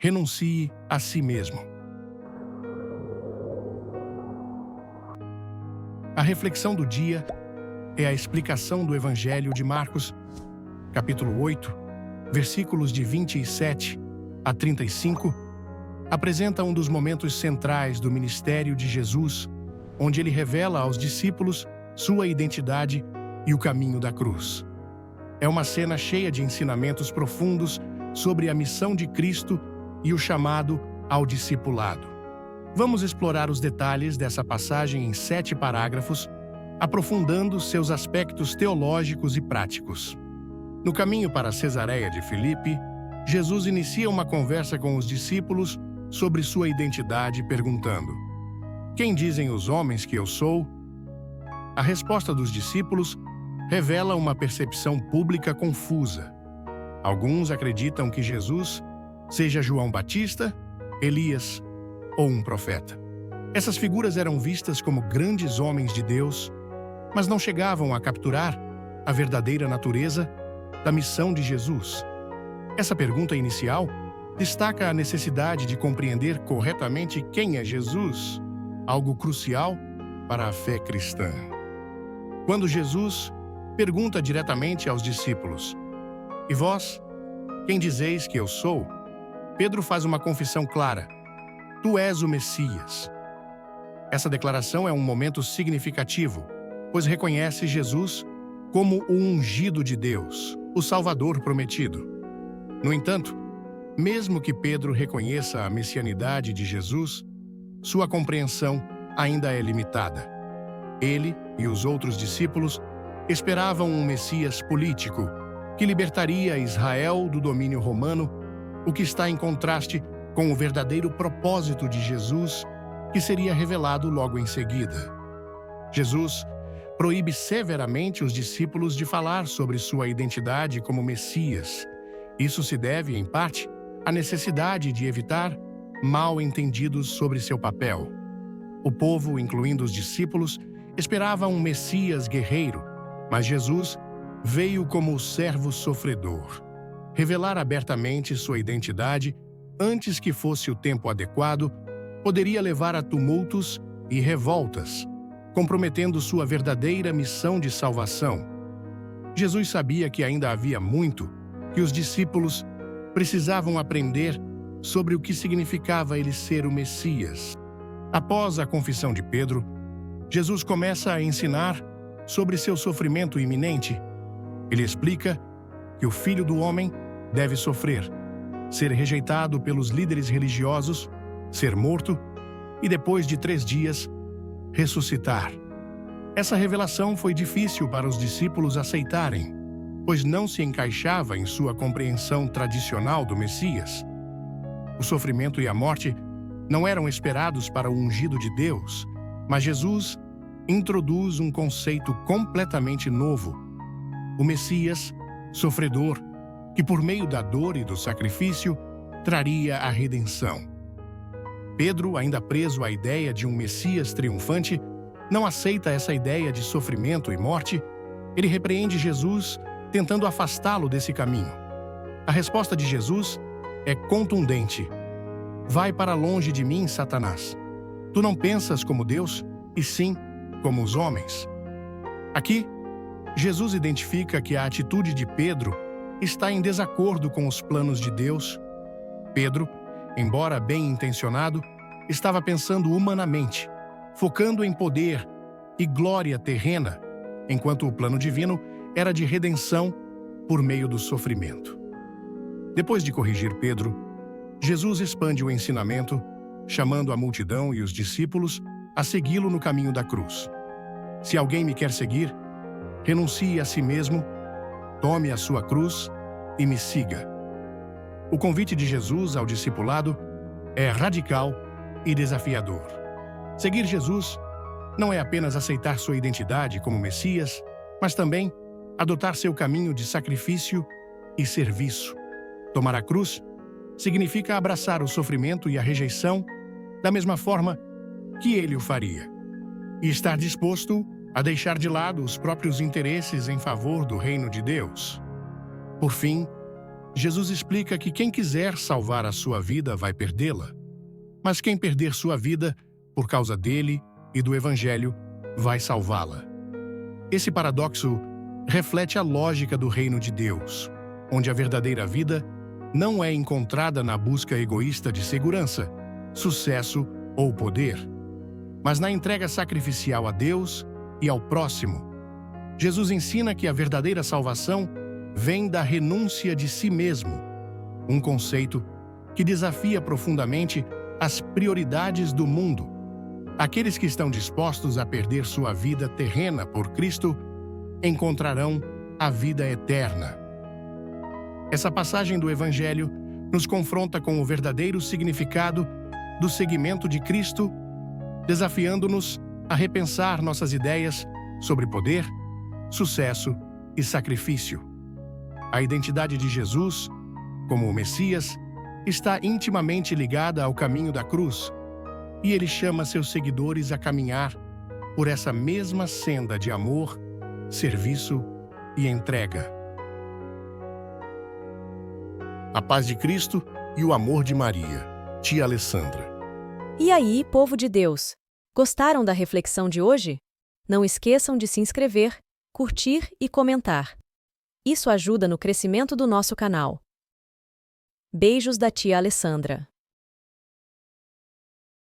renuncie a si mesmo. A reflexão do dia é a explicação do Evangelho de Marcos, capítulo 8, versículos de 27 a 35, apresenta um dos momentos centrais do ministério de Jesus, onde ele revela aos discípulos sua identidade e o caminho da cruz. É uma cena cheia de ensinamentos profundos sobre a missão de Cristo e o chamado ao discipulado. Vamos explorar os detalhes dessa passagem em 7 parágrafos, aprofundando seus aspectos teológicos e práticos. No caminho para Cesareia de Filipe, Jesus inicia uma conversa com os discípulos sobre sua identidade, perguntando: "Quem dizem os homens que eu sou?" A resposta dos discípulos revela uma percepção pública confusa. Alguns acreditam que Jesus seja João Batista, Elias ou um profeta. Essas figuras eram vistas como grandes homens de Deus, mas não chegavam a capturar a verdadeira natureza da missão de Jesus. Essa pergunta inicial destaca a necessidade de compreender corretamente quem é Jesus, algo crucial para a fé cristã. Quando Jesus pergunta diretamente aos discípulos: "E vós, quem dizeis que eu sou?", Pedro faz uma confissão clara: "Tu és o Messias." Essa declaração é um momento significativo, pois reconhece Jesus como o ungido de Deus, o Salvador prometido. No entanto, mesmo que Pedro reconheça a messianidade de Jesus, sua compreensão ainda é limitada. Ele e os outros discípulos esperavam um Messias político que libertaria Israel do domínio romano, o que está em contraste com o verdadeiro propósito de Jesus, que seria revelado logo em seguida. Jesus proíbe severamente os discípulos de falar sobre sua identidade como Messias. Isso se deve, em parte, à necessidade de evitar mal-entendidos sobre seu papel. O povo, incluindo os discípulos, esperava um Messias guerreiro, mas Jesus veio como o servo sofredor. Revelar abertamente sua identidade, antes que fosse o tempo adequado, poderia levar a tumultos e revoltas, comprometendo sua verdadeira missão de salvação. Jesus sabia que ainda havia muito que os discípulos precisavam aprender sobre o que significava ele ser o Messias. Após a confissão de Pedro, Jesus começa a ensinar sobre seu sofrimento iminente. Ele explica que o Filho do Homem deve sofrer, ser rejeitado pelos líderes religiosos, ser morto e, depois de 3 dias, ressuscitar. Essa revelação foi difícil para os discípulos aceitarem, pois não se encaixava em sua compreensão tradicional do Messias. O sofrimento e a morte não eram esperados para o ungido de Deus, mas Jesus introduz um conceito completamente novo: o Messias sofredor, que por meio da dor e do sacrifício traria a redenção. Pedro, ainda preso à ideia de um Messias triunfante, não aceita essa ideia de sofrimento e morte. Ele repreende Jesus, tentando afastá-lo desse caminho. A resposta de Jesus é contundente: "Vai para longe de mim, Satanás. Tu não pensas como Deus, e sim como os homens." Aqui, Jesus identifica que a atitude de Pedro está em desacordo com os planos de Deus. Pedro, embora bem-intencionado, estava pensando humanamente, focando em poder e glória terrena, enquanto o plano divino era de redenção por meio do sofrimento. Depois de corrigir Pedro, Jesus expande o ensinamento, chamando a multidão e os discípulos a segui-lo no caminho da cruz. "Se alguém me quer seguir, renuncie a si mesmo, tome a sua cruz e me siga." O convite de Jesus ao discipulado é radical e desafiador. Seguir Jesus não é apenas aceitar sua identidade como Messias, mas também adotar seu caminho de sacrifício e serviço. Tomar a cruz significa abraçar o sofrimento e a rejeição da mesma forma que ele o faria, e estar disposto a deixar de lado os próprios interesses em favor do reino de Deus. Por fim, Jesus explica que quem quiser salvar a sua vida vai perdê-la, mas quem perder sua vida por causa dele e do Evangelho vai salvá-la. Esse paradoxo reflete a lógica do reino de Deus, onde a verdadeira vida não é encontrada na busca egoísta de segurança, sucesso ou poder, mas na entrega sacrificial a Deus e ao próximo. Jesus ensina que a verdadeira salvação vem da renúncia de si mesmo, um conceito que desafia profundamente as prioridades do mundo. Aqueles que estão dispostos a perder sua vida terrena por Cristo encontrarão a vida eterna. Essa passagem do Evangelho nos confronta com o verdadeiro significado do seguimento de Cristo, desafiando-nos a repensar nossas ideias sobre poder, sucesso e sacrifício. A identidade de Jesus, como o Messias, está intimamente ligada ao caminho da cruz, e ele chama seus seguidores a caminhar por essa mesma senda de amor, serviço e entrega. A paz de Cristo e o amor de Maria, tia Alessandra. E aí, povo de Deus? Gostaram da reflexão de hoje? Não esqueçam de se inscrever, curtir e comentar. Isso ajuda no crescimento do nosso canal. Beijos da tia Alessandra.